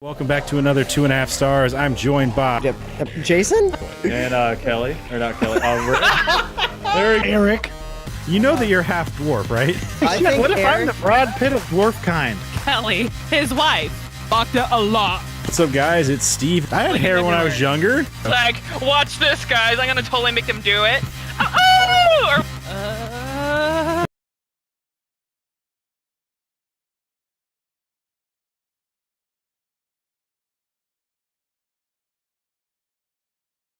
Welcome back to another 2.5 stars. I'm joined by Jason? And Kelly, or not Kelly, Eric. You know that you're half dwarf, right? I think What if I'm Eric, the Brad Pitt of dwarf kind? Kelly, his wife, fucked it a lot. What's up, guys? It's Steve. I had hair when I was younger. Like, watch this, guys. I'm gonna totally make them do it. Oh!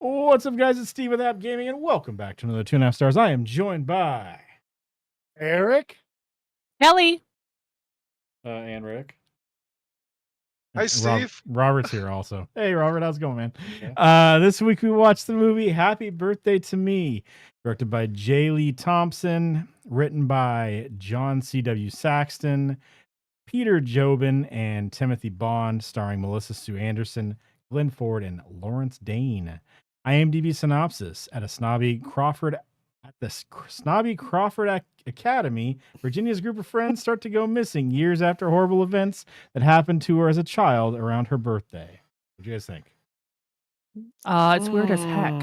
What's up, guys? It's Steve with App Gaming, and welcome back to another 2.5 stars. I am joined by Eric? Kelly. and Rick. Hi, Steve. Robert's here also. Hey, Robert, how's it going, man? Okay. This week we watched the movie Happy Birthday to Me, directed by J. Lee Thompson, written by John C.W. Saxton, Peter Jobin, and Timothy Bond, starring Melissa Sue Anderson, Glenn Ford, and Lawrence Dane. IMDb synopsis: at the Snobby Crawford Academy, Virginia's group of friends start to go missing years after horrible events that happened to her as a child around her birthday. What do you guys think? It's weird as heck.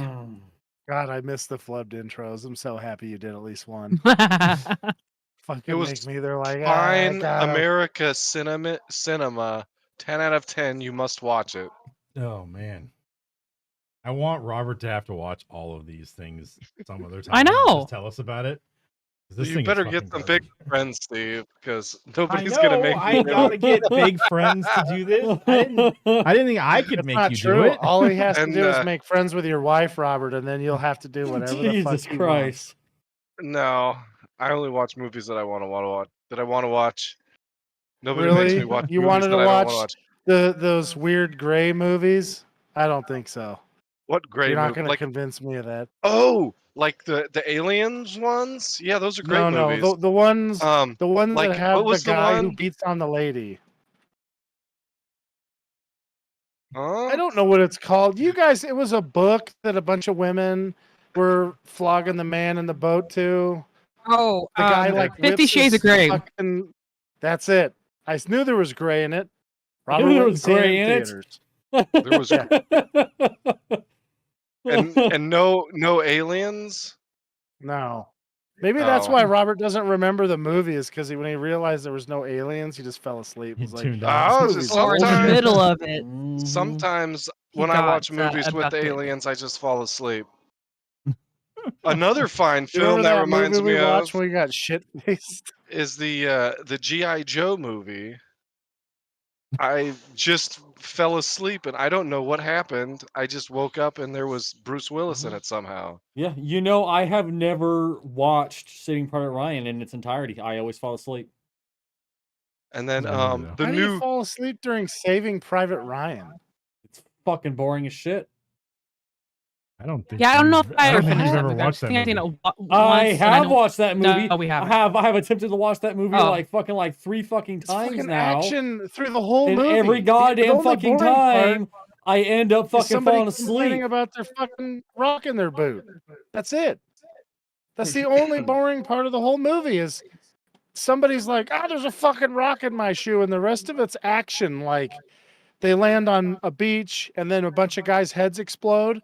God, I missed the flubbed intros. I'm so happy you did at least one. Fucking It was make me. They're like, Fine God. America cinema. 10 out of 10. You must watch it. Oh man, I want Robert to have to watch all of these things some other time. I know. Just tell us about it. 'Cause this You thing is better get fucking some garbage. big friends, Steve, because I nobody's know, gonna make I you gotta get big friends to do this. I didn't think I could That's make not you true. do it. All he has to And, do is make friends with your wife, Robert, and then you'll have to do whatever the fuck Jesus he Christ. No, I only watch movies that I want to watch. wants. Nobody makes me Really? watch You movies wanted that to I don't want watch to watch. those weird gray movies? I don't think so. What great You're not movie? going to Like, convince me of that. like the aliens ones? Yeah, those are great No, movies. the ones Um, that have what the was the guy who one? beats on the lady. Huh? I don't know what it's called. You guys, it was a book that a bunch of women were flogging the man in the boat to. Oh, The guy like 50 whips Shades his of Grey. fucking- That's it. I knew there was gray in it. Robert knew there went was and seen gray it in it? theaters. There was Yeah. and no aliens. No. Maybe that's Oh. why Robert doesn't remember the movie, is because when he realized there was no aliens, he just fell asleep. He He was like, tuned Oh, out. it's movie's just Or in the sometimes- middle of it. Sometimes He when I got, watch movies with abducted. aliens, I just fall asleep. Another fine you film remember that that reminds movie me we watched of when we got shit faced? is the G.I. Joe movie. I just fell asleep and I don't know what happened. I just woke up and there was Bruce Willis in it somehow. Yeah, you know, I have never watched Saving Private Ryan in its entirety. I always fall asleep. And then Good movie, though. the How do new you fall asleep during Saving Private Ryan? It's fucking boring as shit. I don't think. Yeah, I don't know if you've- I I ever don't think finished you've that ever movie. watched that I think I've seen movie. it once, I and have know- watched that movie. No, we haven't. I have attempted to watch that movie Oh. like fucking 3 fucking It's times fucking now. action through the whole And movie. every The goddamn only fucking boring part time, I end up is fucking somebody falling complaining asleep. about their fucking rock in their boot. That's it. That's the only boring part of the whole movie is somebody's like, there's a fucking rock in my shoe, and the rest of it's action. Like they land on a beach, and then a bunch of guys' heads explode,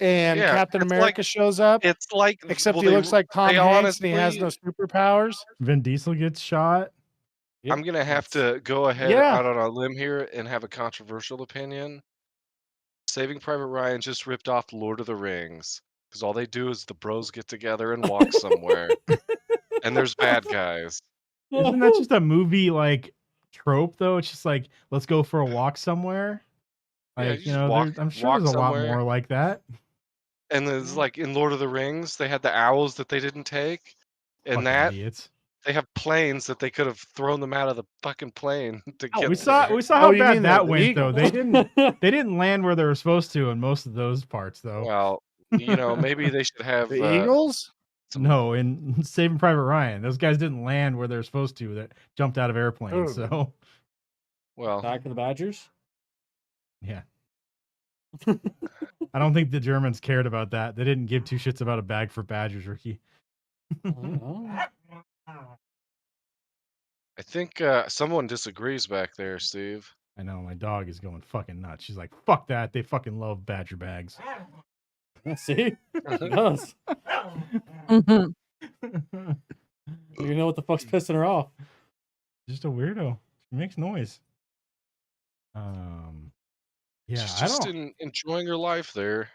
and Yeah, Captain it's America shows up. it's like Except well, he they- looks like Tom they Hanks, and he has honestly- no superpowers. Vin Diesel gets shot. Yep. I'm gonna have to go ahead Yeah. out on a limb here and have a controversial opinion. Saving Private Ryan just ripped off Lord of the Rings because all they do is the bros get together and walk somewhere, and there's bad guys. Isn't that just a movie like trope though? It's just like, let's go for a walk somewhere. Yeah, Like, you you just know, walk- I'm sure walk there's a lot somewhere. more like that. And there's like in Lord of the Rings, they had the owls that they didn't take, and Fucking that idiots. they have planes that they could have thrown them out of the fucking plane to get. We saw there. how Oh, you bad mean that the went though. eagle? They didn't land where they were supposed to in most of those parts though. Well, maybe they should have The Eagles? No, in Saving Private Ryan, those guys didn't land where they're supposed to. That jumped out of airplanes. Oh. So Well, Back to the Badgers. yeah, I don't think the Germans cared about that. They didn't give two shits about a bag for Badgers, Ricky. Oh. I think someone disagrees back there, Steve. I know my dog is going fucking nuts. She's like, "Fuck that! They fucking love Badger bags." See, it does. Mhm. You know what the fuck's pissing her off? Just a weirdo. She makes noise. Yeah, She's I just don't. enjoying her life there.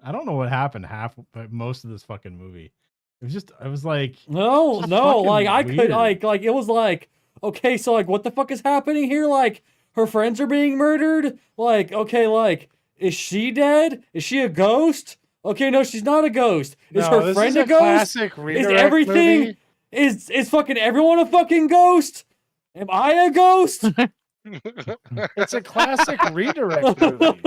I don't know what happened but most of this fucking movie. It was just. I was like, No, Just no, fucking like I could weird. like it was like, okay, so like what the fuck is happening here? Like her friends are being murdered? Like, okay, like, is she dead? Is she a ghost? Okay, no, she's not a ghost. Is No, her this friend is a ghost? classic Is redirect everything movie. is fucking everyone a fucking ghost? Am I a ghost? It's a classic redirect movie.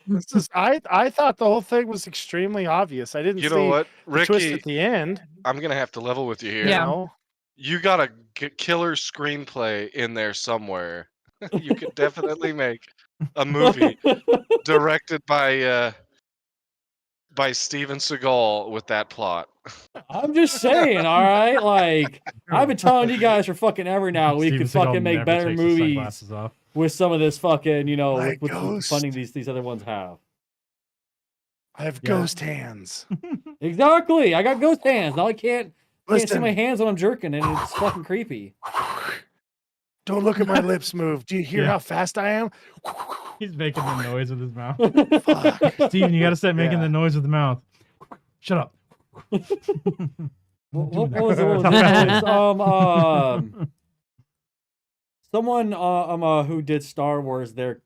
This is I thought the whole thing was extremely obvious. I didn't You see know what, the twist Ricky? at the end. I'm gonna have to level with you here. Yeah. You know? You got a killer screenplay in there somewhere. You could definitely make a movie directed by Steven Seagal with that plot. I'm just saying, all right? Like, I've been telling you guys for fucking ever now we Steven could fucking Seagal make never better takes his movies sunglasses off. with some of this fucking, you know, My with the ghost. funding these other ones have. I have Yeah. ghost hands. Exactly. I got ghost hands. Now I can't see Listen, my hands when I'm jerking, and it's fucking creepy. don't look at my lips move. Do you hear Yeah. how fast I am? He's making the noise with his mouth. Fuck. Steven, you got to start making Yeah. the noise with the mouth. Shut up. What was it? What was it? It's, someone who did Star Wars there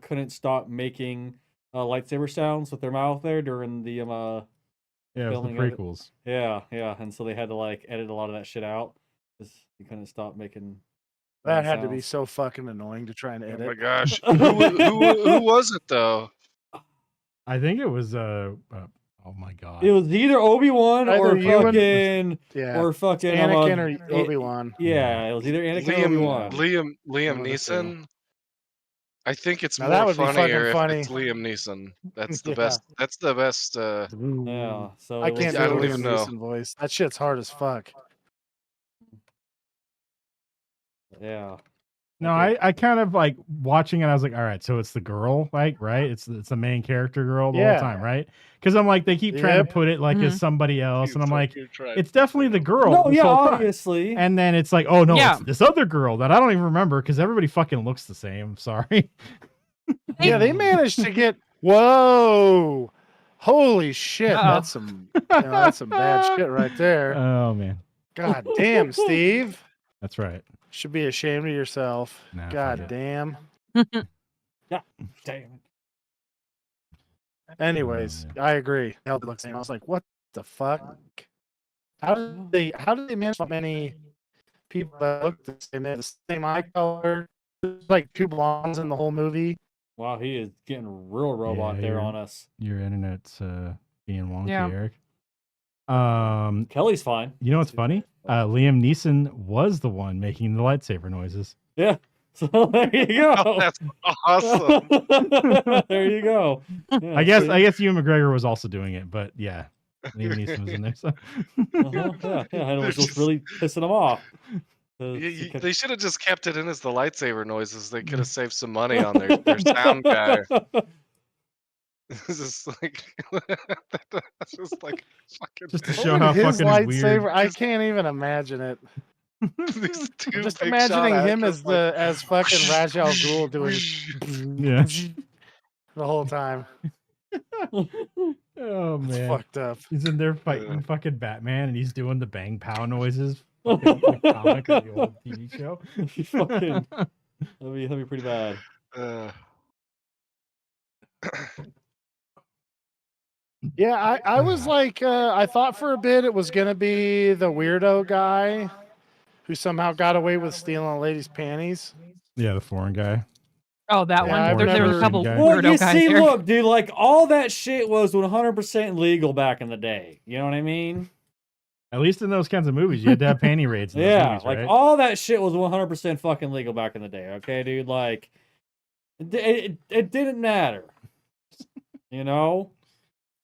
couldn't stop making lightsaber sounds with their mouth there during the Yeah, it was the Filming of it. prequels. yeah, and so they had to like edit a lot of that shit out because you couldn't stop making That weird had to be sounds. so fucking annoying to try and Oh my edit. gosh, who was it though? I think it was oh my god. It was either Obi-Wan Either or Ewan- fucking Yeah. or fucking Anakin or Obi-Wan. yeah, it was either Anakin or Obi-Wan. Liam One of the two. Neeson. I think it's Now that more would be fucking funnier if funny. it's Liam Neeson. That's the Yeah. best. That's the best. Yeah, so I it was, can't I do a don't even Liam know. Neeson voice. That shit's hard as fuck. yeah. No, I kind of like watching it. I was like, all right, so it's the girl, like, right? It's the main character girl the Yeah. whole time, right? Because I'm like, they keep trying to Yep. put it like as Mhm. somebody else, and I'm like, it's definitely the girl. No, this yeah, whole time. obviously. And then it's like, oh no, Yeah. it's this other girl that I don't even remember because everybody fucking looks the same. Sorry. Yeah, they managed to get. Whoa! Holy shit! Uh-oh. That's some. That's some bad shit right there. Oh man, God damn, Steve. that's right. Should be ashamed of yourself. Nah, fuck God it. damn. Damn. Anyways, yeah. I agree. Hell, it looks the same. I was like, what the fuck? How did they manage so many people that look the same? They had the same eye color. There's like two blondes in the whole movie. Wow, he is getting real robot Yeah, there you're- on us. Your internet's being wonky, Yeah. Eric. Kelly's fine. You know what's funny? Liam Neeson was the one making the lightsaber noises. Yeah. So there you go. Oh, that's awesome. There you go. Yeah, I guess see? Ewan McGregor was also doing it, but yeah, Liam Neeson was in there. So. Uh-huh, yeah, and it was just really pissing him off. They should have just kept it in as the lightsaber noises. They could have saved some money on their sound guy. It's just like, it's just like fucking. Just to What show would how his fucking lightsaber. weird. I can't even imagine it. These two I'm just big imagining shot him actors, as fucking Ra's al Ghul doing Yeah. the whole time. Oh It's man, fucked up. he's in there fighting fucking Batman, and he's doing the bang pow noises. Fucking the comic or the old TV show. Fucking- That'd be pretty bad. Yeah, I was like, I thought for a bit it was gonna be the weirdo guy who somehow got away with stealing a lady's panties. Yeah, the foreign guy. Oh, that Yeah, one. I've There was never- a couple Guy. Well, you weirdo guys see, here. look, dude, like all that shit was 100% legal back in the day. You know what I mean? At least in those kinds of movies, you had to have panty raids. In those Yeah, movies, like right? all that shit was 100% fucking legal back in the day. Okay, dude, like it didn't matter. You know?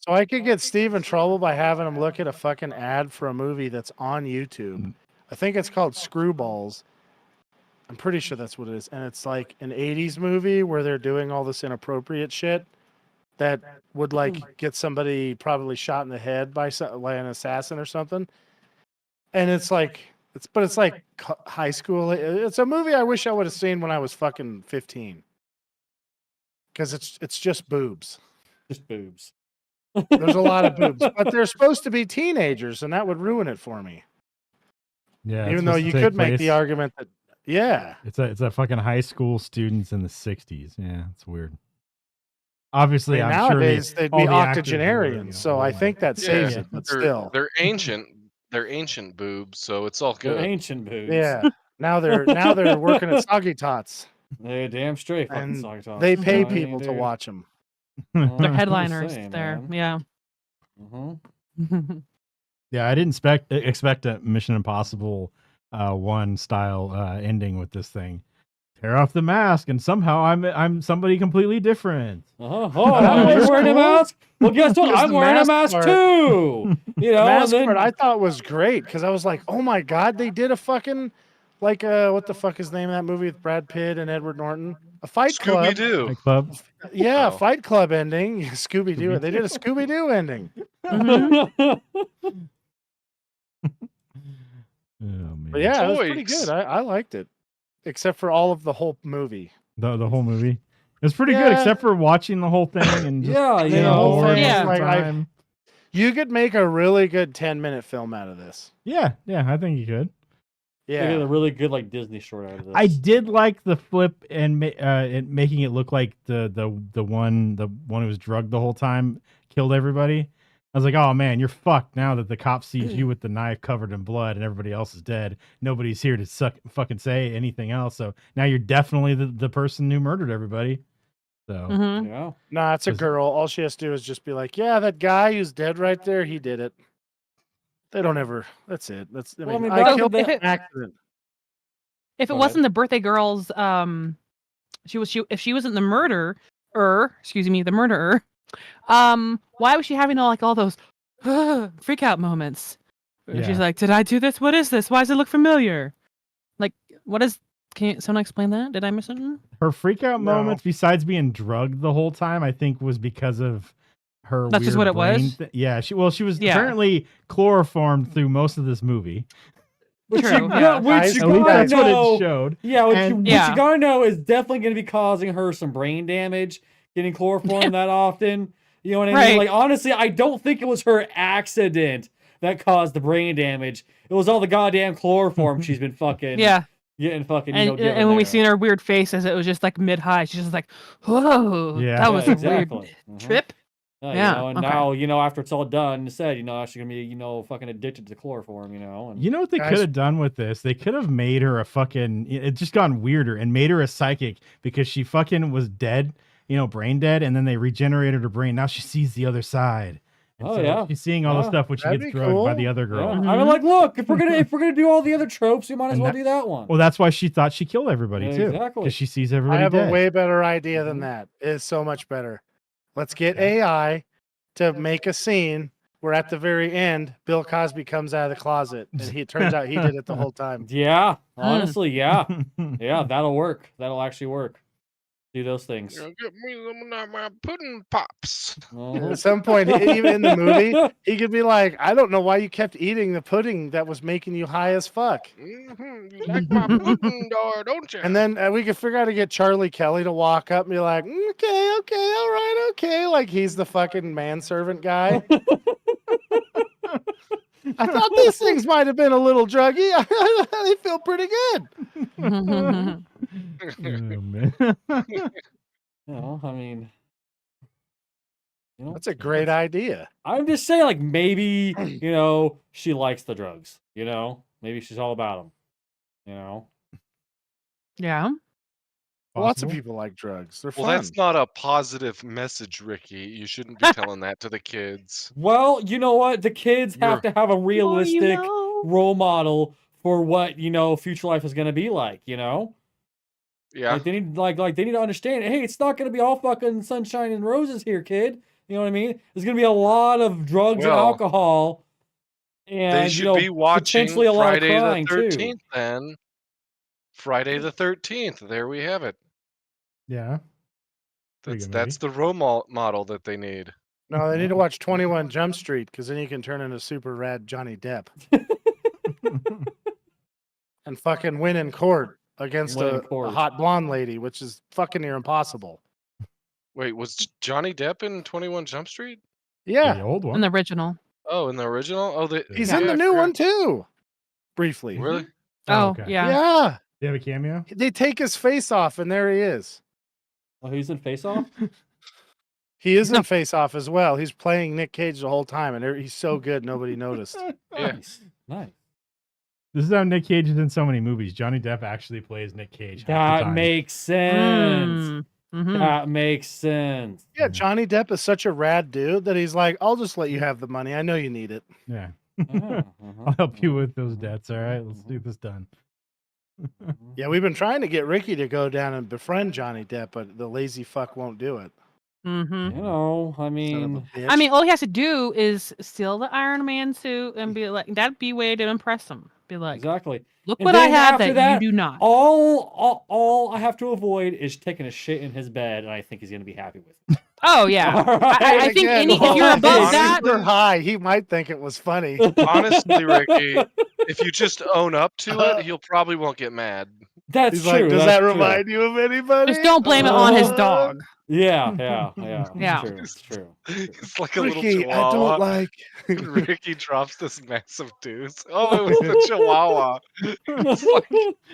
So I could get Steve in trouble by having him look at a fucking ad for a movie that's on YouTube. I think it's called Screwballs. I'm pretty sure that's what it is. And it's like an 80s movie where they're doing all this inappropriate shit that would like get somebody probably shot in the head by like an assassin or something. And it's like it's like high school. It's a movie I wish I would have seen when I was fucking 15. Cuz it's just boobs. Just boobs. There's a lot of boobs, but they're supposed to be teenagers and that would ruin it for me. Yeah, it's Even though supposed to you take could make place- the argument that yeah, It's a fucking high school students in the 60s. Yeah, it's weird. Obviously, I mean, I'm sure nowadays they'd all be the actors were, octogenarians, so I older. think that saves Yeah, it. But they're, still, they're ancient. They're ancient boobs, so it's all They're good. ancient boobs. yeah. Now they're working at Soggy Tots, They're damn straight fucking and sock tops. they pay You know what I mean, people to dude? watch them. Well, They're I'm just headliners saying, there. man. Yeah. Mhm. Yeah, I didn't expect a Mission Impossible 1 style ending with this thing. Tear off the mask, and somehow I'm somebody completely different. Oh, That you're was wearing a cool. mask? Well, guess what? Because I'm the wearing a mask mask part- too. You know, Mask and then, part I thought was great because I was like, oh my god, they did a fucking like what the fuck is the name of that movie with Brad Pitt and Edward Norton? A Fight Scooby Club. Doo. Like club. Yeah, Oh. Fight Club ending. Scooby Doo. They did a Scooby Doo ending. Mhm. Oh man. But yeah, it was pretty Toys. good. I liked it, except for all of the whole movie. The whole movie. It was pretty good, Yeah. except for watching the whole thing and just yeah, you being the whole bored thing was most of the like, I- time. You could make a really good 10-minute film out of this. Yeah, I think you could. they did a Yeah. really good like Disney short out of this. I did like the flip and making it look like the one who was drugged the whole time killed everybody. I was like, oh man, you're fucked now that the cop sees you with the knife covered in blood and everybody else is dead. Nobody's here to fucking say anything else. So now you're definitely the person who murdered everybody. So Mhm. Yeah. Nah, it's a Was- girl. All she has to do is just be like, yeah, that guy who's dead right there, he did it. They don't ever. That's it. That's. Well, I mean, I back killed in the- an accident. If it Go ahead. wasn't the birthday girl's, if she wasn't the murderer, why was she having all those freak out moments? Where She's Yeah. like, "Did I do this? What is this? Why does it look familiar?" Like, what is? Can someone explain that? Did I miss something? her freak out No. moments, besides being drugged the whole time, I think was because of her. That's just weird what it brain was? Yeah, she was Yeah. apparently chloroformed through most of this movie. Which True, you, yeah. which At you At least gotta that's what know. it showed. Yeah, what And- you Yeah. gotta know is definitely going to be causing her some brain damage. Getting chloroform that often, you know what I mean? Right. Like honestly, I don't think it was her accident that caused the brain damage. It was all the goddamn chloroform she's been fucking Yeah, getting fucking. and when we seen her weird faces, it was just like mid high. She's just like, "Whoa, Yeah. that was a weird exactly. Mhm. trip." Yeah, Yeah, you know, and okay. now, after it's all done and said, she's gonna be, fucking addicted to chloroform, And You know what they Guys- could have done with this? They could have made her a fucking. It just gone weirder and made her a psychic because she fucking was dead, brain dead, and then they regenerated her brain. Now she sees the other side. And Oh, so yeah. she's seeing all the Yeah. stuff when she That'd gets be drugged by cool. the other yeah. girl. I Mhm. mean, like, look, if we're gonna do all the other tropes, we might as And well that- do that one. Well, that's why she thought she killed everybody too, Exactly. because she sees I everybody have dead. a way better idea than Mhm. that. It's so much better. Let's get AI to make a scene where at the very end, Bill Cosby comes out of the closet and it turns out he did it the whole time. Yeah, honestly, yeah, yeah. that'll work. That'll actually work. Do those things. Get me some of my pudding pops. Mhm. At some point, even in the movie, he could be like, I don't know why you kept eating the pudding that was making you high as fuck. You like my pudding, door, don't you? And then we could figure out how to get Charlie Kelly to walk up and be like, okay, all right, okay. Like he's the fucking manservant guy. I thought these things might have been a little druggy. They feel pretty good. Oh, man. I mean, That's a great idea. I'm just saying, like, maybe she likes the drugs. Maybe she's all about them. Yeah. Lots of Possible. people like drugs. They're Well, fun. that's not a positive message, Ricky. You shouldn't be telling that to the kids. Well, you know what? The kids have to have a realistic role model for what future life is going to be like. Yeah. Like they need they need to understand. Hey, it's not going to be all fucking sunshine and roses here, kid. You know what I mean? There's going to be a lot of drugs and Well, alcohol, and They should be watching potentially a lot of Friday the crying, too. 13th then. Friday the 13th. There we have it. Yeah. Pretty good That's the role model that they need. No, they need to watch 21 Jump Street because then you can turn into super rad Johnny Depp and fucking win in court against Win in a court. hot blonde lady, which is fucking near impossible. Wait, was Johnny Depp in 21 Jump Street? Yeah, The old In one. the original. Oh, in the original? Oh, he's yeah, in I the new forgot. one too. Briefly. Really? Oh, okay. yeah. Yeah. Do you have a cameo? They take his face off and there he is. Oh, he's in Face Off? He is No. in Face Off as well. He's playing Nick Cage the whole time and he's so good nobody noticed. Yeah. Nice. Nice. This is how Nick Cage is in so many movies. Johnny Depp actually plays Nick Cage. half the That time. makes sense. Mm. Mhm. That makes sense. Yeah, Johnny Depp is such a rad dude that he's like, I'll just let you have the money. I know you need it. Yeah. Uh-huh, I'll help you with those debts. All right, let's do this done. Yeah, we've been trying to get Ricky to go down and befriend Johnny Depp, but the lazy fuck won't do it. Mhm. You know, I Son of a mean, bitch. I mean, all he has to do is steal the Iron Man suit and be like, that'd be a way to impress him. Be like, exactly. look And what I then have after that, that, you do not. All I have to avoid is taking a shit in his bed, and I think he's gonna be happy with it. Oh yeah. I And think again, if you're oh, above honestly- that, super high, he might think it was funny. Honestly, Ricky, if you just own up to it, he'll probably won't get mad. That's He's true. like, does that's that true. remind you of anybody? just don't blame it on his dog. Yeah. Yeah. It's true. It's like a Ricky, little I chihuahua. don't like. And Ricky drops this massive deuce. Oh, it was the chihuahua. It's like,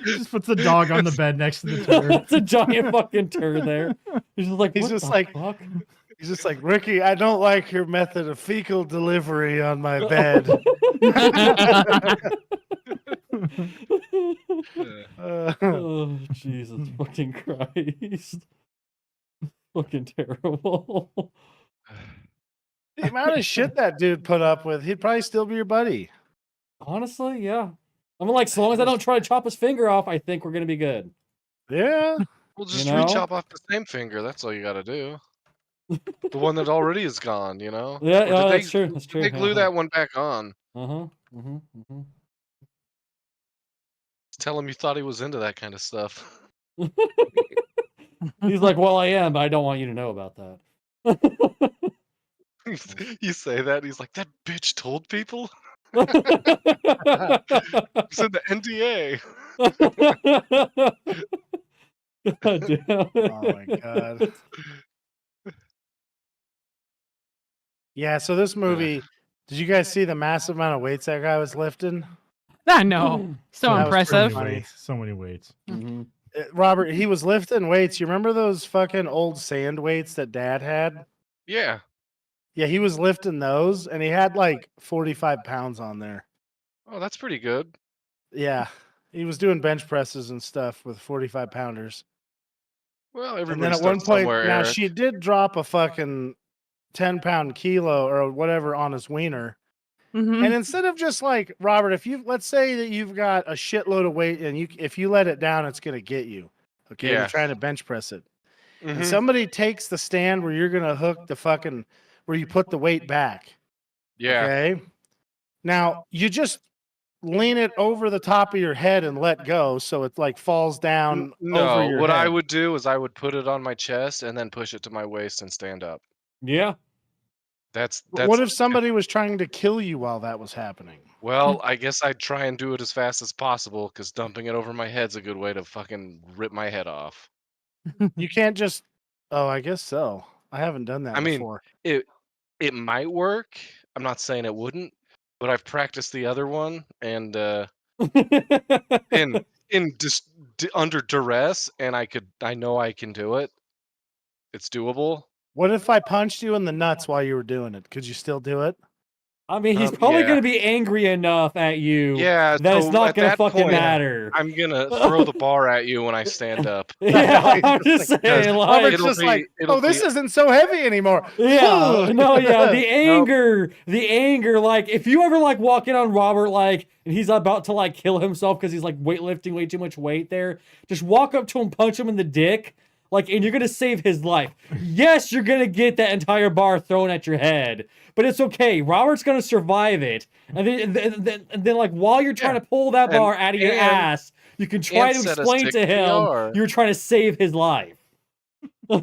Just puts the dog on the bed next to the turd. It's a giant fucking turd there. He's just like, He's what just the like- fuck? He's just like, Ricky, I don't like your method of fecal delivery on my bed. Oh, Jesus fucking Christ. Fucking terrible. The amount of shit that dude put up with, he'd probably still be your buddy. Honestly, yeah. I'm like, so long as I don't try to chop his finger off, I think we're gonna be good. Yeah. we'll just know? re-chop off the same finger. That's all you got to do. The one that already is gone, you know? Yeah, Or did yeah, they- that's true. That's true. They glue that one back on. Uh-huh. Tell him you thought he was into that kind of stuff. He's like, well, I am, but I don't want you to know about that. You say that, and he's like, that bitch told people? It's in the NDA. God damn it. Oh my god. Yeah, so this movie, did you guys see the massive amount of weights that guy was lifting? I know. So That was pretty impressive. So funny. many weights. So many weights. Mhm. Robert, he was lifting weights. You remember those fucking old sand weights that dad had? Yeah. Yeah, he was lifting those and he had like 45 pounds on there. Oh, that's pretty good. Yeah. He was doing bench presses and stuff with 45 pounders. Well, And everybody then at one starts point, somewhere, now Eric. she did drop a fucking 10-pound kilo or whatever on his wiener. Mhm. And instead of just like, Robert, if you, let's say that you've got a shitload of weight and if you let it down, it's going to get you. Okay. Yeah. You're trying to bench press it. And Mhm. somebody takes the stand where you're going to hook the fucking, where you put the weight back. Yeah. Okay. Now you just lean it over the top of your head and let go. So it like falls down. over No, your what I head. would do is I would put it on my chest and then push it to my waist and stand up. Yeah. That's What if somebody was trying to kill you while that was happening? Well, I guess I'd try and do it as fast as possible because dumping it over my head's a good way to fucking rip my head off. You can't just, oh, I guess so. I haven't done that I mean, before. It might work. I'm not saying it wouldn't, but I've practiced the other one and under duress, and I know I can do it. It's doable. What if I punched you in the nuts while you were doing it? Could you still do it? I mean, he's probably yeah. going to be angry enough at you Yeah, that it's so not at going to that fucking point, matter. I'm gonna throw the bar at you when I stand up. Yeah, I'm just saying, like, Robert's it'll just be- like, it'll oh, this be- isn't so heavy anymore. yeah, no, yeah, Nope. the anger, like, if you ever, like, walk in on Robert, like, and he's about to, like, kill himself because he's, like, weightlifting way too much weight there, just walk up to him, punch him in the dick, like, and you're gonna save his life. Yes, you're gonna get that entire bar thrown at your head, but it's okay. Robert's gonna survive it, and then like, while you're trying to pull that bar out of your and- ass, You can try And to set a explain sick to him PR. you're trying to save his life. Yeah,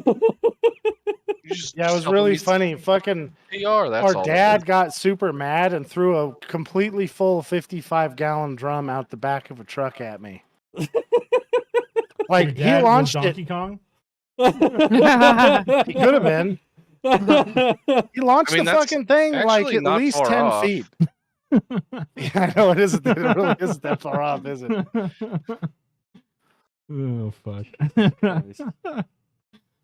it was really funny. Fucking PR. That's our all. dad got super mad and threw a completely full 55-gallon drum out the back of a truck at me. Your Like he dad was launched Donkey it. Kong. He could have been. He launched I mean, the that's fucking thing like actually at not least far 10 off. feet. Yeah, I know it isn't. It really isn't that far off, is it? Oh fuck!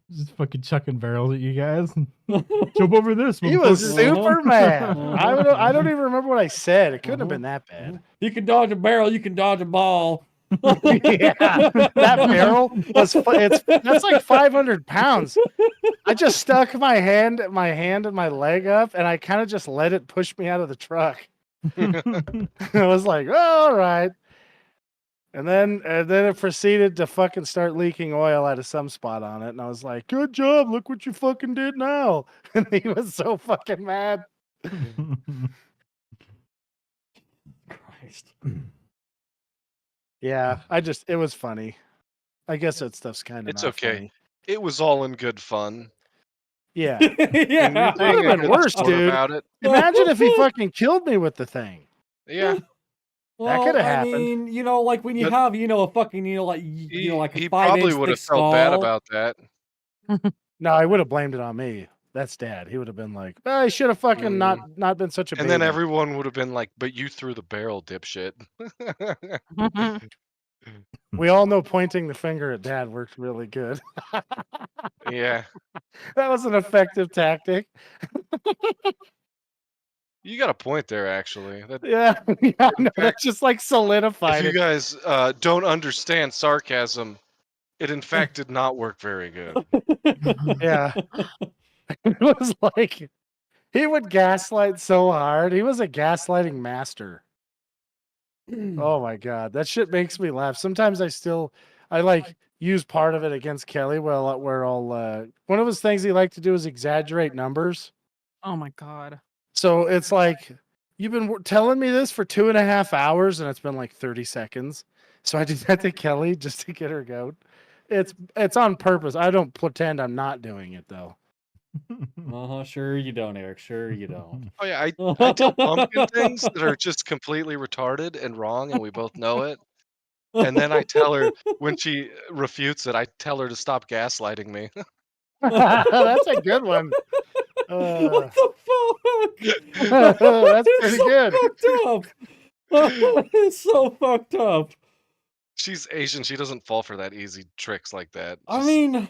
Just fucking chucking barrels at you guys. Jump over this. He was motherfucker. super mad. Uh-huh. I don't even remember what I said. It couldn't have been that bad. You can dodge a barrel, you can dodge a ball. Yeah, that barrel was. That's like 500 pounds. I just stuck my hand and my leg up, and I kind of just let it push me out of the truck. I was like, oh, all right. And then it proceeded to fucking start leaking oil out of some spot on it, and I was like, good job, look what you fucking did now. And he was so fucking mad. Christ. Yeah, it was funny. I guess that stuff's kind of It's not okay. funny. It was all in good fun. Yeah. Yeah. And you're being Would've a been good worse, sport dude. About it. Imagine if he fucking killed me with the thing. Yeah. Well, coulda I happened. mean, like when you But- have, a fucking, like a He 5 probably inch would have thick felt bad skull. about that. No, I would have blamed it on me. That's Dad. He would have been like, "Well, he should have fucking not been such a And baby." then everyone would have been like, "But you threw the barrel, dipshit." We all know pointing the finger at Dad worked really good. Yeah. That was an effective tactic. You got a point there, actually. Yeah, yeah, no, that just like solidified If you it. guys don't understand sarcasm, it in fact did not work very good. Yeah, it was like he would gaslight so hard. He was a gaslighting master. Oh my god, that shit makes me laugh. Sometimes I like use part of it against Kelly. Well, where I'll one of his things he liked to do is exaggerate numbers. Oh my god. So it's like you've been telling me this for 2.5 hours, and it's been like 30 seconds. So I do that to Kelly just to get her goat. It's on purpose. I don't pretend I'm not doing it though. Sure you don't, Eric. Sure you don't. Oh yeah, I tell Pumpkin things that are just completely retarded and wrong, and we both know it. And then I tell her when she refutes it, I tell her to stop gaslighting me. That's a good one. What the fuck? That's It's pretty so good. fucked up. It's so fucked up. She's Asian. She doesn't fall for that easy tricks like that. I Just- mean,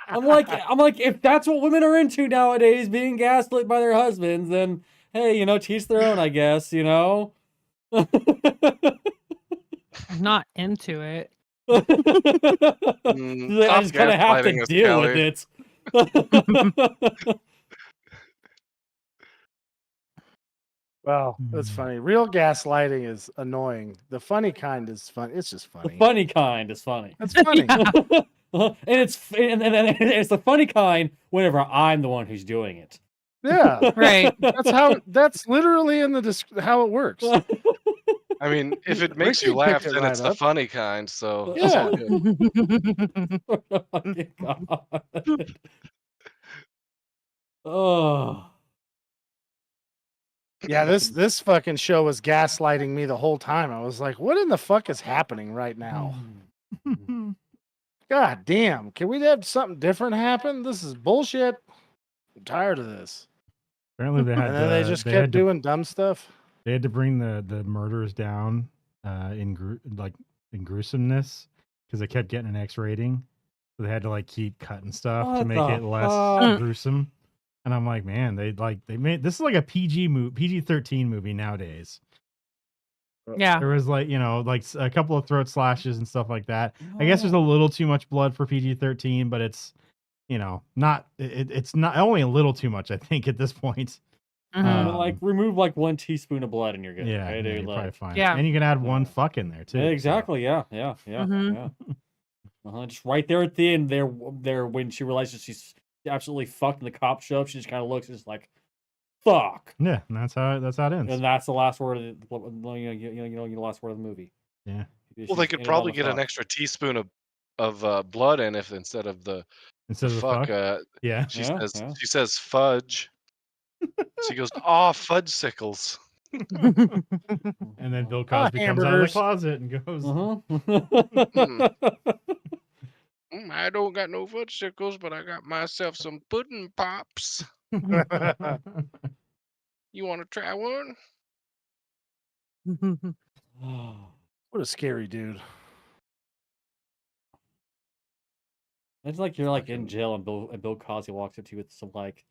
I'm like, if that's what women are into nowadays, being gaslit by their husbands, then hey, to each their own, I guess. I'm not into it. I stop just kind of have to gaslighting us, deal with Kelly. it. Well, that's funny. Real gaslighting is annoying. The funny kind is fun. It's just The funny. funny kind is funny. That's funny. And it's the funny kind whenever I'm the one who's doing it. Yeah, Right. that's literally in how it works. I mean, if it makes you Ricky laugh, picked it then it's right the up. funny kind. So it's Yeah. all good. Fucking God. Oh. Yeah, this fucking show was gaslighting me the whole time. I was like, what in the fuck is happening right now? God damn. Can we have something different happen? This is bullshit. I'm tired of this. Apparently they had. And then they just they kept had to, doing dumb stuff. They had to bring the murders down in gruesomeness because they kept getting an X rating. So they had to keep cutting stuff to What make the it less fuck? gruesome. And I'm like, man, they made this is like a PG-13 movie nowadays. Yeah. There was a couple of throat slashes and stuff like that. I guess there's a little too much blood for PG-13, but it's not it's not only a little too much, I think, at this point. Mhm. Remove 1 teaspoon of blood and you're good. Yeah, right, yeah, dude? you're probably fine. Yeah. And you can add one fuck in there too. Yeah, so- exactly. Yeah. Mhm. Just right there at the end, there when she realizes she's absolutely fucked, and the cops show up, she just kind of looks, just like, fuck. Yeah, and that's how it ends. And that's the last word of the last word of the movie. Yeah. Well, they could probably get an extra teaspoon of blood in if instead of the Instead of the fuck. fuck. Yeah. She Yeah, says yeah. she says fudge. She goes, "Aw, fudge sickles." And then Bill Cosby comes out of the hamburgers. closet and goes, I don't got no fudge sickles, but I got myself some pudding pops. You want to try one? What a scary dude. It's like you're like in jail and Bill Cosby walks up to you with some like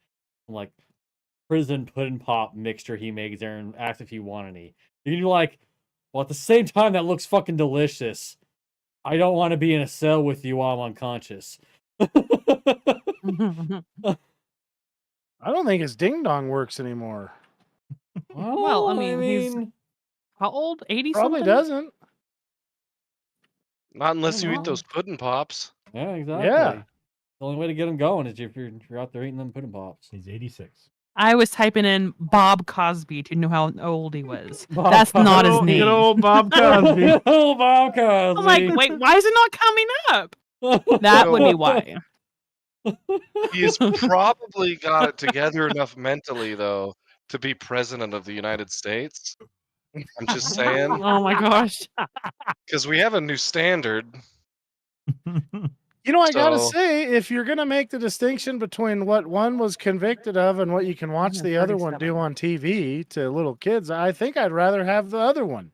prison pudding pop mixture he makes there and asks if you want any. And you're like, well, at the same time that looks fucking delicious. I don't want to be in a cell with you while I'm unconscious. I don't think his ding dong works anymore. Well, I mean, he's how old? 80 Probably something? doesn't. Not unless you know. eat those pudding pops. Yeah, exactly. Yeah. The only way to get him going is if you're out there eating them pudding pops. He's 86. I was typing in Bob Cosby to know how old he was. That's not his Good name. old Bob Cosby. Oh, Bob Cosby. I'm like, wait, why is it not coming up? That would be why. He's probably got it together enough mentally, though, to be president of the United States. I'm just saying, Oh my gosh. because we have a new standard. You know, I gotta So- say, if you're gonna make the distinction between what one was convicted of and what you can watch the other one do on TV to little kids, I think I'd rather have the other one.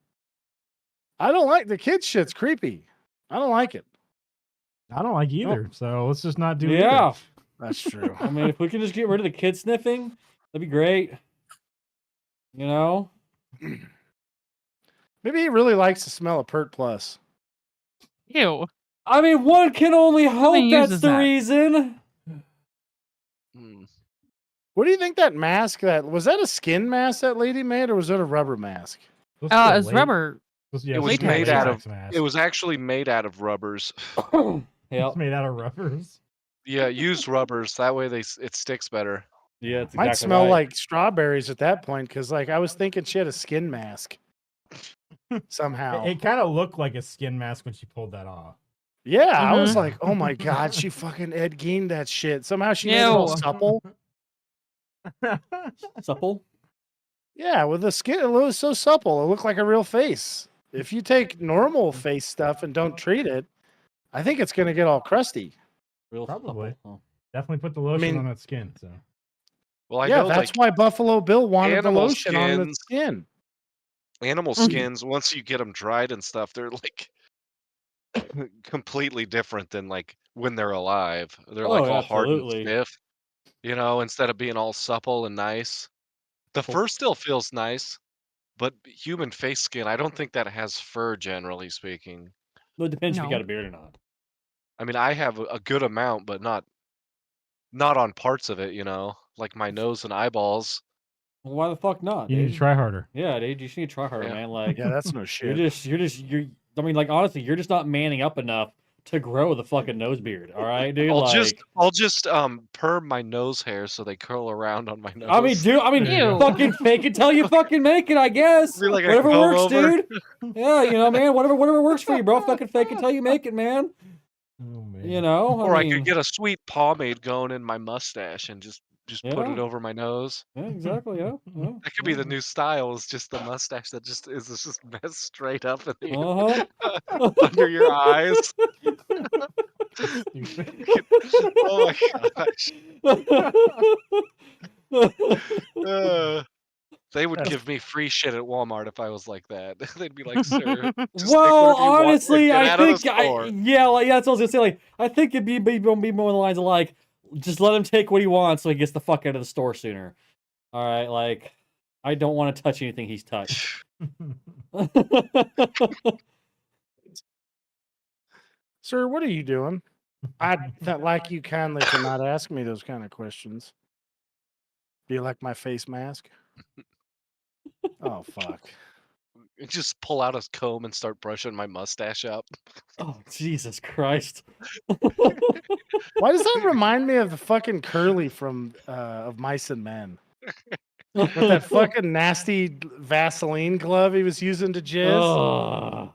I don't like the kids shit's creepy. I don't like it. I don't like either, so let's just not do Yeah. either. That's true. I mean, if we can just get rid of the kid sniffing, that'd be great. You know? Maybe he really likes the smell of Pert Plus. Ew. I mean, one can only hope Who that's uses the that? reason. Hmm. What do you think that mask was that a skin mask that lady made or was it a rubber mask? Supposed to be a It's late- rubber. supposed to- yeah, It was supposed to be a made out latex mask. It was actually made out of rubbers. Yeah. It's made out of rubbers. Yeah, use rubbers. That way it sticks better. Yeah, it's Might exactly smell right. like strawberries at that point because, like, I was thinking she had a skin mask somehow. It kind of looked like a skin mask when she pulled that off. Yeah, I was Mhm. like, oh my god, she fucking Ed Gein that shit. Somehow she made it all Ew. supple. supple. Yeah, with the skin, it was so supple. It looked like a real face. If you take normal face stuff and don't treat it, I think it's gonna get all crusty. Real Probably. supple. Definitely put the lotion mean- on that skin. So Well, I Yeah, know that's like why Buffalo Bill wanted the animal lotion on the skins- skin. animal Mhm. skins, once you get them dried and stuff, they're like completely different than like when they're alive. They're like Oh, all hard and absolutely. stiff, instead of being all supple and nice. The fur still feels nice, but human face skin, I don't think that has fur, generally speaking. Well, it depends if No. you got a beard or not. I mean, I have a good amount, but not on parts of it, like my nose and eyeballs. Well, why the fuck not? you need to dude? try harder. Yeah, dude, you should need to try harder, Yeah. man. Like, Yeah, that's no you're shit. you're. I mean, like, honestly, you're just not manning up enough to grow the fucking nose beard. All right, dude. I'll just perm my nose hair so they curl around on my nose. I mean, dude. I mean, Ew. fucking fake it till you fucking make it. I guess. Feel like I Whatever can works, go over. dude. Yeah, man. Whatever works for you, bro. Fucking fake it till you make it, man. Oh man. You know. Or I mean, could get a sweet pomade going in my mustache and just put it Yeah. over my nose. Yeah, exactly. Yeah. Yeah. That could be the new style. Is just the mustache that just is just messed straight up in the, Uh-huh. under your eyes. Stupid. Oh my gosh. They would give me free shit at Walmart if I was like that. They'd be like, "Sir, just take Well, whatever you want and honestly, get I out of the think, store." that's what I was gonna say. Like, I think it'd be more on the lines of like, just let him take what he wants so he gets the fuck out of the store sooner. All right, like, I don't want to touch anything he's touched. Sir, what are you doing? I'd like you kindly to not ask me those kind of questions. Do you like my face mask? Oh fuck. Just pull out a comb and start brushing my mustache up. Oh, Jesus Christ. Why does that remind me of the fucking Curly from of Mice and Men? with that fucking nasty Vaseline glove he was using to jizz. Ugh.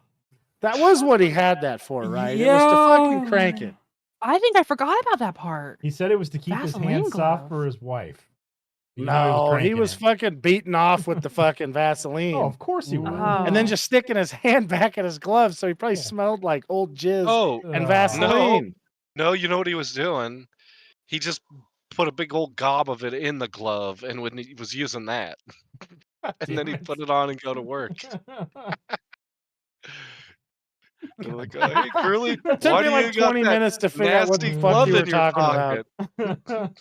That was what he had that for, right? It was to fucking crank it. I think I forgot about that part. He said it was to keep his Vaseline hands soft glove. for his wife. You know No, he cranking was it. fucking beating off with the fucking Vaseline. Oh, of course he would. Oh. And then just sticking his hand back in his glove, so he probably Yeah. smelled like old jizz Oh, and Uh, Vaseline. no, you know what he was doing? He just put a big old gob of it in the glove and when he was using that. And then he'd put it on and go to work. They're like, hey, Curly, It took why me do like you got 20 that minutes to figure out what nasty the fuck glove you were in your talking about.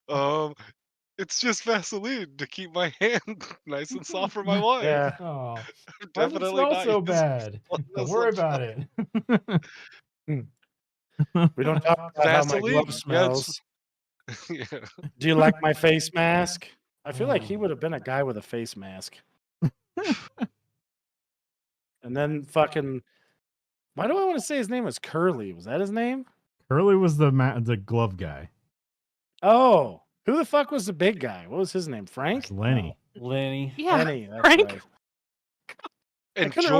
pocket? It's just Vaseline to keep my hand nice and soft for my wife. Yeah. Oh, why does it Definitely smell not so use bad? one Don't of worry those about it. We don't talk about how my Vaseline. glove smells. Yeah. Do you like my face mask? I feel like he would have been a guy with a face mask. And then fucking, why do I want to say his name was Curly? Was that his name? Curly was the glove guy. Oh, who the fuck was the big guy? What was his name? Frank? It's Lenny. Lenny. Yeah. Lenny, that's Frank. right. And couldn't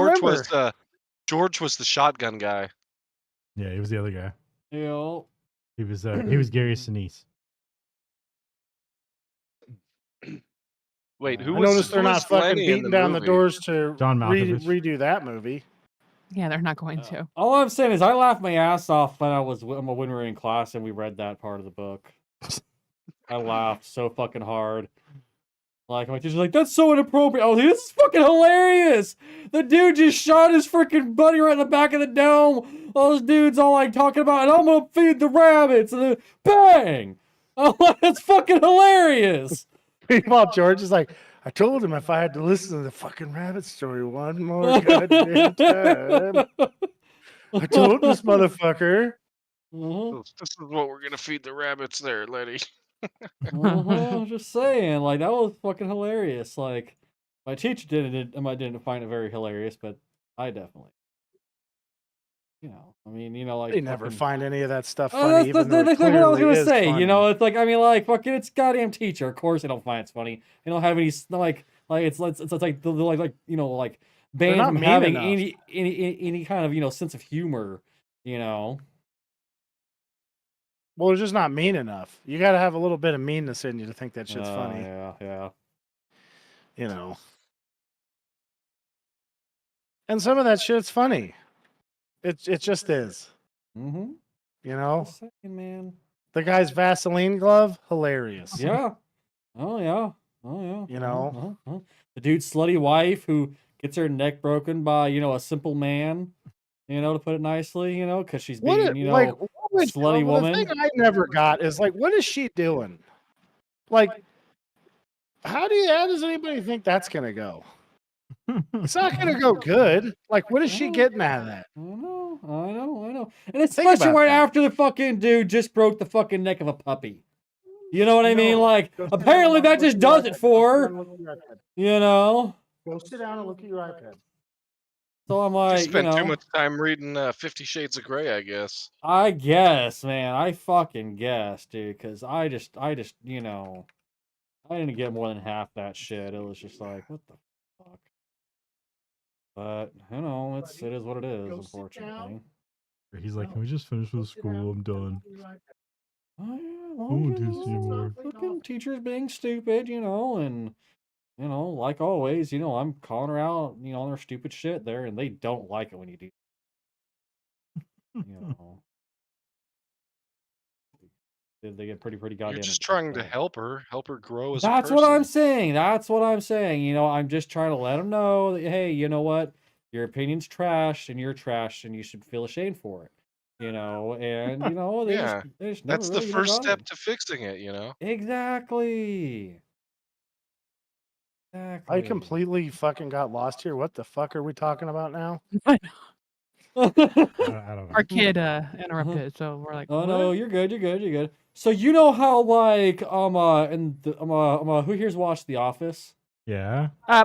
George was the shotgun guy. Yeah, he was the other guy. You know, He was Gary Sinise. Wait, who I was noticed they're who not was fucking Lenny in beating the down the movie? doors to John Malkovich. redo that movie. Yeah, they're not going to. all I'm saying is I laughed my ass off when we were in class and we read that part of the book. I laughed so fucking hard. Like my teacher's like, "That's so inappropriate." I was like, "This is fucking hilarious." The dude just shot his freaking buddy right in the back of the dome. All those dudes all like talking about, "And I'm gonna feed the rabbits," and then bang. I'm like, "That's fucking hilarious." Meanwhile, George is like, I told him if I had to listen to the fucking rabbit story one more goddamn time. I told this motherfucker. Mhm. This is what we're gonna feed the rabbits there, Lenny. I'm just saying, like that was fucking hilarious. Like my teacher didn't find it very hilarious, but I definitely, I mean, like They never fucking- find any of that stuff Oh, funny, even though it that's what I was clearly gonna is say. funny. It's like I mean, like fucking, it's goddamn teacher. Of course, they don't find it funny. They don't have any like it's like like like banned not from mean having enough. any kind of sense of humor. Well, they're just not mean enough. You got to have a little bit of meanness in you to think that shit's funny. Yeah. You know. And some of that shit's funny. It just is. Mm-hmm. You know, Just saying, man. the guy's Vaseline glove, hilarious. Yeah. Oh yeah. You know? Uh-huh. The dude's slutty wife who gets her neck broken by a simple man. To put it nicely, because she's What being, it- like what was- slutty well, woman. The thing I never got is like, what is she doing? Like, how does anybody think that's gonna go? It's not gonna go good. Like, what is she getting out of that? I know. And Think especially about right that. after the fucking dude just broke the fucking neck of a puppy. You know what I mean? Like, Go sit down apparently and that look just at your does it iPad. for Go her, sit down and look at your iPad. Go sit down and look at your iPad. So I'm You like, spent too much time reading 50 Shades of Grey, I guess. I guess, man. I fucking guess, dude. Because I just, I didn't get more than half that shit. It was just like, what the fuck? But, it is what it is, Go sit unfortunately. He's like, can we just finish with school? I'm done. Oh, yeah, well, I want to see more. fucking teachers being stupid, and, like always, I'm calling her out, on their stupid shit there, and they don't like it when you do. They get pretty goddamn. You're just trying to upset. help her grow as a That's person. what I'm saying. That's what I'm saying. I'm just trying to let them know that, hey, you know what? Your opinion's trash, and you're trash, and you should feel ashamed for it. And they Yeah, just, they just never That's the really get first about step it. to fixing it, Exactly. I completely fucking got lost here. What the fuck are we talking about now? I don't know. Our kid interrupted, so we're like, Oh what? no, you're good. You're good. So you know how like and who here's watched The Office? Yeah. Yeah.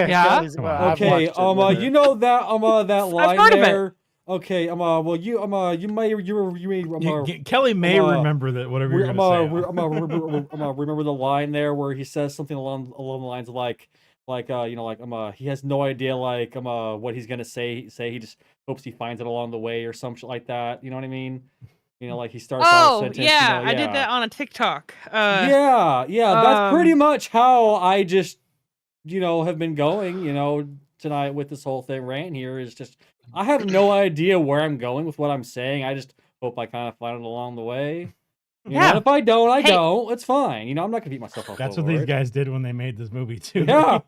Kelly's- Come on. I've Okay, watched it with her. you know that that line heard of it. there Okay, well, you may, Kelly may I'm, remember that whatever you're I'm, going to say. remember the line there where he says something along the lines of he has no idea what he's gonna say. He just hopes he finds it along the way or some shit like that. You know what I mean? You know, like he starts out a Oh, sentence. yeah, You know, I did that on a TikTok. yeah, that's pretty um, much how I just, have been going, tonight with this whole thing rant here is just, I have no idea where I'm going with what I'm saying. I just hope I kind of find it along the way. You know, and Yeah. if I don't, I Hey. don't. It's fine. I'm not gonna beat myself up. That's over what these it. guys did when they made this movie too. Yeah.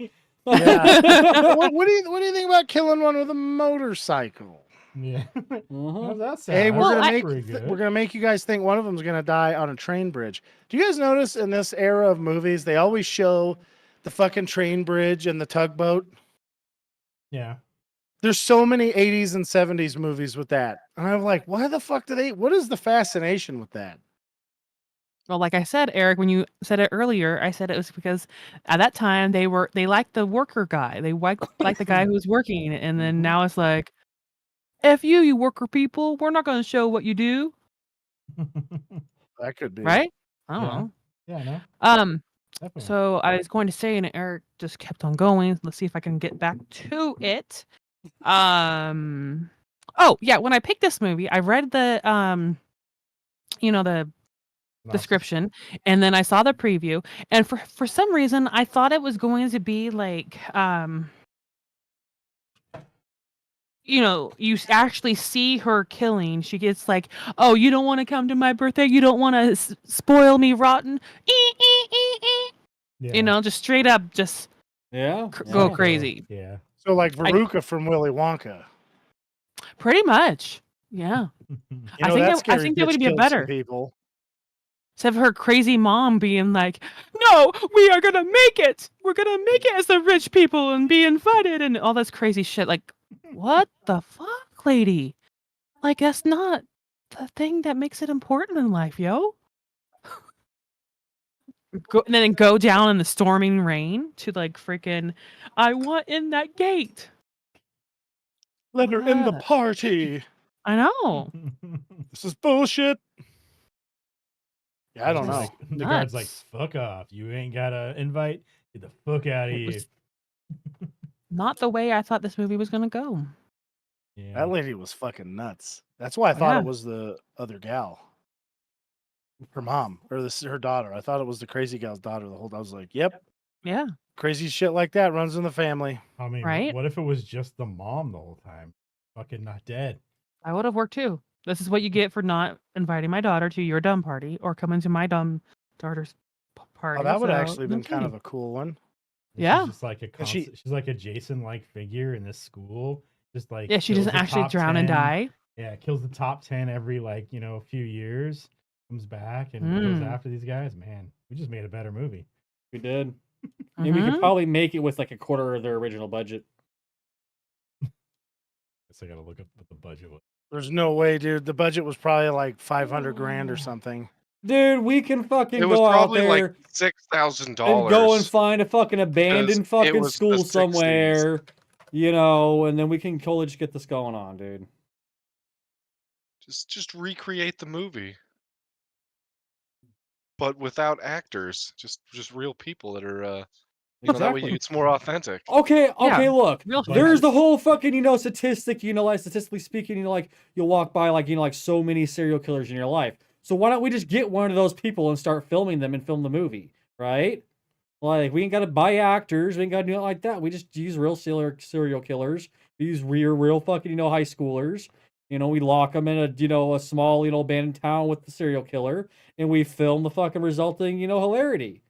Yeah. what do you think about killing one with a motorcycle? Yeah. Uh-huh. How's that sound? Hey, That's pretty good. we're gonna make you guys think one of them's gonna die on a train bridge. Do you guys notice in this era of movies they always show the fucking train bridge and the tugboat? Yeah. There's so many 80s and 70s movies with that, and I'm like, why the fuck do they? What is the fascination with that? Well, like I said, Eric, when you said it earlier, I said it was because at that time they liked the worker guy. They liked the guy who was working, and then now it's like, F you worker people. We're not going to show what you do, That could be right? I don't Yeah. know. Yeah, no. Definitely. So I was going to say, and Eric just kept on going. Let's see if I can get back to it. Oh yeah, when I picked this movie, I read the the description, and then I saw the preview, and for some reason I thought it was going to be like you actually see her killing. She gets like, oh, you don't want to come to my birthday, you don't want to spoil me rotten, Yeah. just straight up just Yeah. go yeah. crazy. Yeah. so like Veruca from Willy Wonka. Pretty much, yeah. You I know, think that I scary think that bitch would be killed some better. people. Except for her crazy mom being like, no, we are gonna make it. We're gonna make it as the rich people and be invited and all this crazy shit. Like, what the fuck, lady? Like, that's not the thing that makes it important in life, yo. And then go down in the storming rain to like freaking, I want in that gate. Let her in the What? party. I know. This is bullshit. Yeah, I don't know. Like, the guard's like, Nuts. fuck off. You ain't got an invite. Get the fuck out of It here. was not the way I thought this movie was gonna go. Yeah. That lady was fucking nuts. That's why I thought Yeah. it was the other gal. Her mom or her daughter. I thought it was the crazy gal's daughter the whole time. I was like, yep, Yeah. crazy shit like that runs in the family. I mean, Right? what if it was just the mom the whole time? Fucking not dead. I would have worked too. This is what you get for not inviting my daughter to your dumb party or coming to my dumb daughter's party. Oh, that would so, actually been kind okay. of a cool one. And Yeah. She's just like a And she- she's like a Jason like figure in this school. Just like Yeah, she kills doesn't the actually top drown and 10. die. Yeah, kills the top 10 every few years. Comes back and goes Mm. after these guys. Man, we just made a better movie. We did. And we could Mhm. probably make it with like a quarter of their original budget. Guess I gotta look up what the budget was. There's no way, dude. The budget was probably like 500 grand or something. Dude, we can fucking It was go out probably there like $6,000. and go and find a fucking abandoned it fucking was the school 60s. somewhere, and then we can totally just get this going on, dude. Just recreate the movie, but without actors, just real people that are that way it's more authentic. Okay, Yeah. look. Real There's humans. the whole fucking, statistic, like statistically speaking, you'll walk by like so many serial killers in your life. So why don't we just get one of those people and start filming them and film the movie, right? Like, we ain't got to buy actors. We ain't got to do it like that. We just use real serial killers. We use real fucking, high schoolers. We lock them in a small, abandoned town with the serial killer, and we film the fucking resulting, hilarity.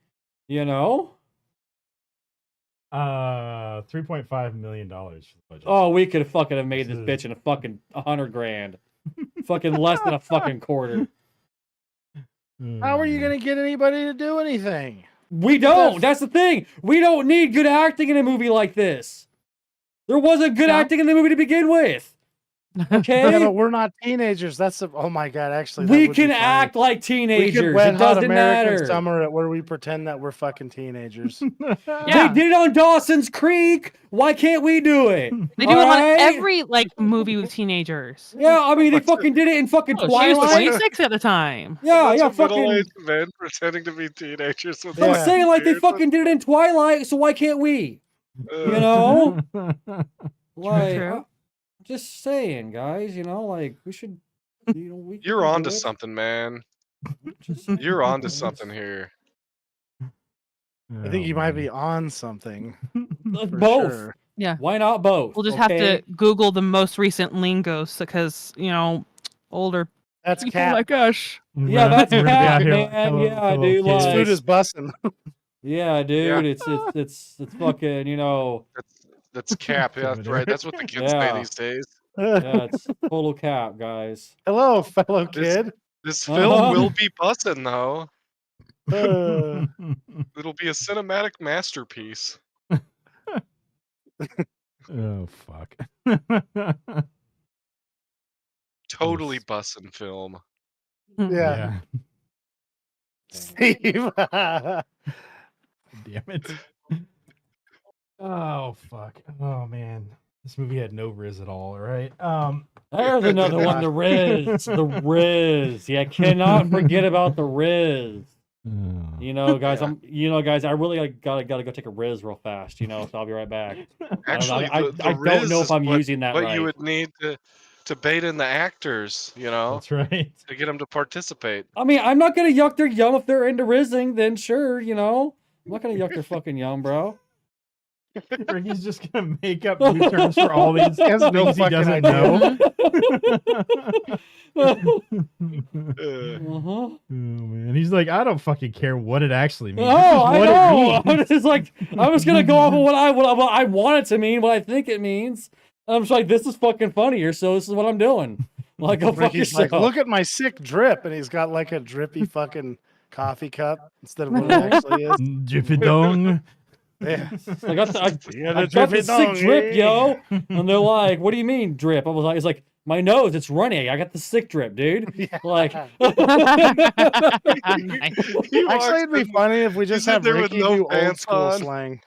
$3.5 million for the budget. Oh, we could fucking have made this This bitch in a fucking 100 grand. Fucking less than a fucking quarter. How are you going to get anybody to do anything? We don't. That's the thing. We don't need good acting in a movie like this. There wasn't good Yeah. acting in the movie to begin with. Okay, Yeah, but we're not teenagers. That's the. Oh my god! Actually, that we would be can funny. act like We teenagers. could Wet It Hot doesn't American matter. Summer it where we pretend that we're fucking teenagers. Yeah. They did it on Dawson's Creek. Why can't we do it? They do it on Alright? every like movie with teenagers. Yeah, I mean, they fucking did it in fucking Oh, she was Twilight. 26 at the time. Yeah, Bunch yeah, of fucking. middle-aged men pretending to be teenagers. With I'm Yeah. saying like they Dude, fucking did it in Twilight, so why can't we? You know, like true. I'm just saying, guys. You know, like we should. You know, we You're can onto do it. something, man. Just- You're onto something here. I think you might be on something. For both. Sure. Why not both? We'll just okay? have to Google the most recent lingos because older That's people cat. like us. Yeah, that's We're gonna be cat, out here like, man. hello- Yeah, hello, dude, kids. His like- food is busting. Yeah, dude. Yeah. It's fucking. You know. That's cap. Yeah, that's right. That's what the kids Yeah. say these days. Yeah, it's total cap, guys. Hello, fellow This- kid. This film Uh-huh. will be bussin' though. Uh, It'll be a cinematic masterpiece. Oh fuck. Totally Yes. bussin' film. yeah. Steve. Damn it. Oh fuck. Oh man. This movie had no Riz at all, right? There's another one. The Riz. The Riz. Yeah, cannot forget about the Riz. You know, guys. Guys. I really gotta go take a Riz real fast. You know, so I'll be right back. Actually, I the don't Riz know is if I'm what, using that what right. you would need to bait in the actors, you know, That's right. to get them to participate. I mean, I'm not gonna yuck their yum if they're into rizzing. Then sure, you know, I'm not gonna yuck their fucking yum, bro. Ricky's just gonna make up new terms for all these He has no things he fucking doesn't idea. know. Uh-huh. Oh man, he's like, I don't fucking care what it actually means. Oh, This is I what know. it means. I'm just like, I'm just gonna go off of what I want it to mean, what I think it means. I'm just like, this is fucking funnier, so this is what I'm doing. Like, go fuck Ricky's yourself. like, look at my sick drip, and he's got like a drippy fucking coffee cup instead of what it actually is. Jiffy dong. Yeah. I got the, You got I a got drippy the sick dong, drip, eh? yo. And they're like, what do you mean drip? I was like, it's like, my nose, it's runny. I got the sick drip, dude. Yeah. Like, Nice. Actually, it'd be funny if we just sit have there with Ricky no do old pants school on. slang.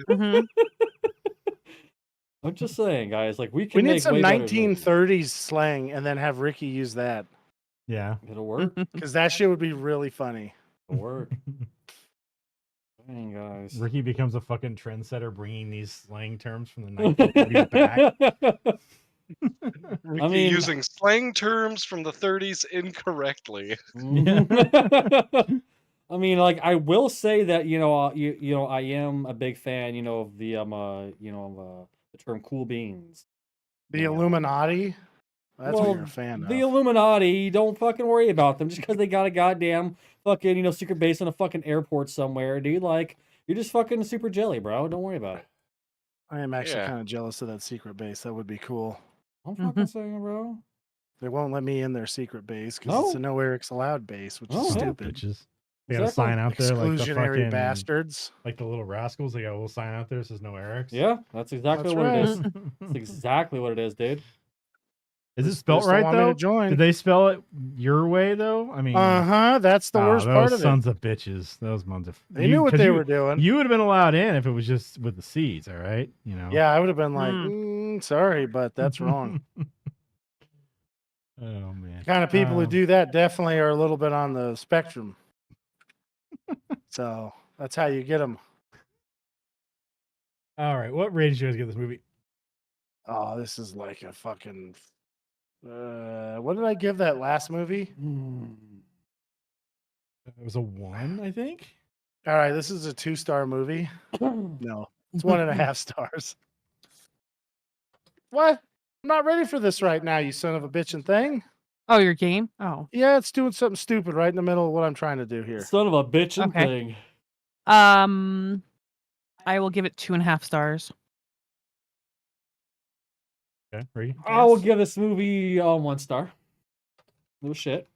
Mhm. I'm just saying, guys, like we We can need make some way better movies. 1930s slang and then have Ricky use that Yeah. It'll work. because that shit would be really funny. It'll work. Dang, guys. Ricky becomes a fucking trendsetter, bringing these slang terms from the 1930s back. I mean, Using slang terms from the 30s incorrectly. I mean, like I will say that you know, I am a big fan, you know, of the the term "cool beans." The Yeah. Illuminati. That's Well, what you're a fan of. The Illuminati, don't fucking worry about them just because they got a goddamn fucking secret base on a fucking airport somewhere, dude. Like you're just fucking super jelly, bro. Don't worry about it. I am actually Yeah. kind of jealous of that secret base. That would be cool. I'm fucking saying, bro. They won't let me in their secret base because No. it's a no Eric's allowed base, which Oh, is yeah. stupid. Bitches. They got a Exactly. sign out there like the Exclusionary fucking bastards. like the little rascals. They got a little sign out there that says no Eric's. Yeah, that's exactly That's what right. it is. That's exactly what it is, dude. Is it They spelled still right want me to though? join. Did they spell it your way though? I mean, That's the worst part those of it. sons of bitches. Those ones of They knew what 'cause they you- were doing. You would have been allowed in if it was just with the C's, all right? You know. Yeah, I would have been like, Hmm. sorry, but that's wrong. Oh man. The kind of people who Um, do that definitely are a little bit on the spectrum. So that's how you get them. All right, what rating should you guys give this movie? Oh, this is like a fucking. What did I give that last movie? It was a 1, I think. All right, this is a 2-star movie. No, it's 1.5 stars. What? I'm not ready for this right now, you son of a bitchin' thing. Oh, your game? Oh. Yeah, it's doing something stupid right in the middle of what I'm trying to do here. Son of a bitchin' Okay. thing. I will give it 2.5 stars. Okay, Ricky? I will give this movie 1 star. No shit.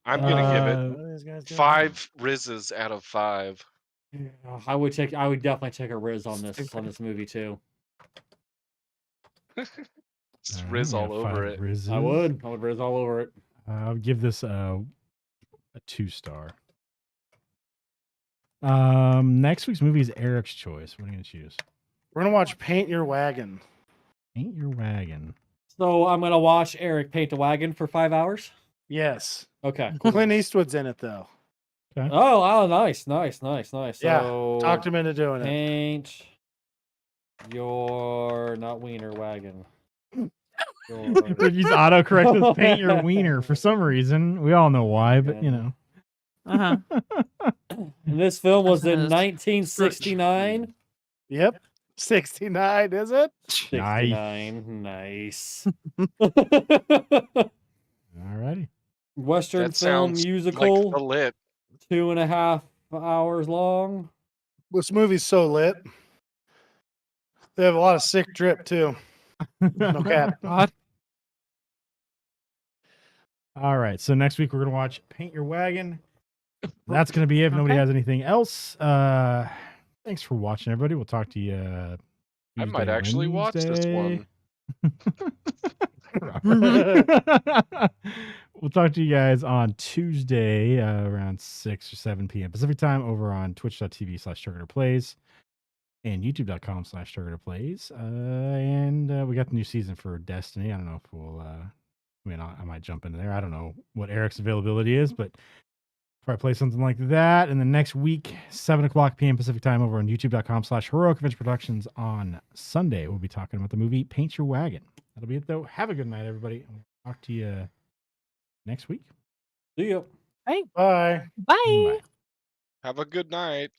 I'm gonna give Uh, it What are these guys doing? 5 Rizzes out of 5. I would definitely take a Riz on this movie too. Just All right, Riz we all got over 5 it. Rizzes. I would Riz all over it. I'll give this a 2-star. Next week's movie is Eric's choice. What are you gonna choose? We're gonna watch Paint Your Wagon. Paint Your Wagon. So I'm gonna watch Eric paint a wagon for 5 hours. Yes. Okay. Cool. Clint Eastwood's in it though. Oh, nice. Yeah, So talked him into doing it. paint your not wiener wagon. Ricky's autocorrect says paint your wiener for some reason. We all know why, but you know. Uh-huh. And this film was in That's 1969. Yep. 69, is it? 69. Nice. Alrighty. Western That film sounds musical, like the lit. 2.5 hours long. This movie's so lit. They have a lot of sick drip too. No cap. God. All right. So next week we're gonna watch Paint Your Wagon. That's gonna be it. If nobody Okay. has anything else. Thanks for watching, everybody. We'll talk to you. I might actually watch this Tuesday, one. We'll talk to you guys on Tuesday around 6 or 7 p.m. Pacific time over on twitch.tv/SugarPlays and youtube.com/SugarPlays. And we got the new season for Destiny. I don't know if we'll, I might jump into there. I don't know what Eric's availability is, but probably play something like that. And then next week, 7 o'clock p.m. Pacific time over on youtube.com/Heroic Adventure Productions on Sunday. We'll be talking about the movie Paint Your Wagon. That'll be it, though. Have a good night, everybody. I'll talk to you next week. See ya. Bye. Bye. Bye. Have a good night.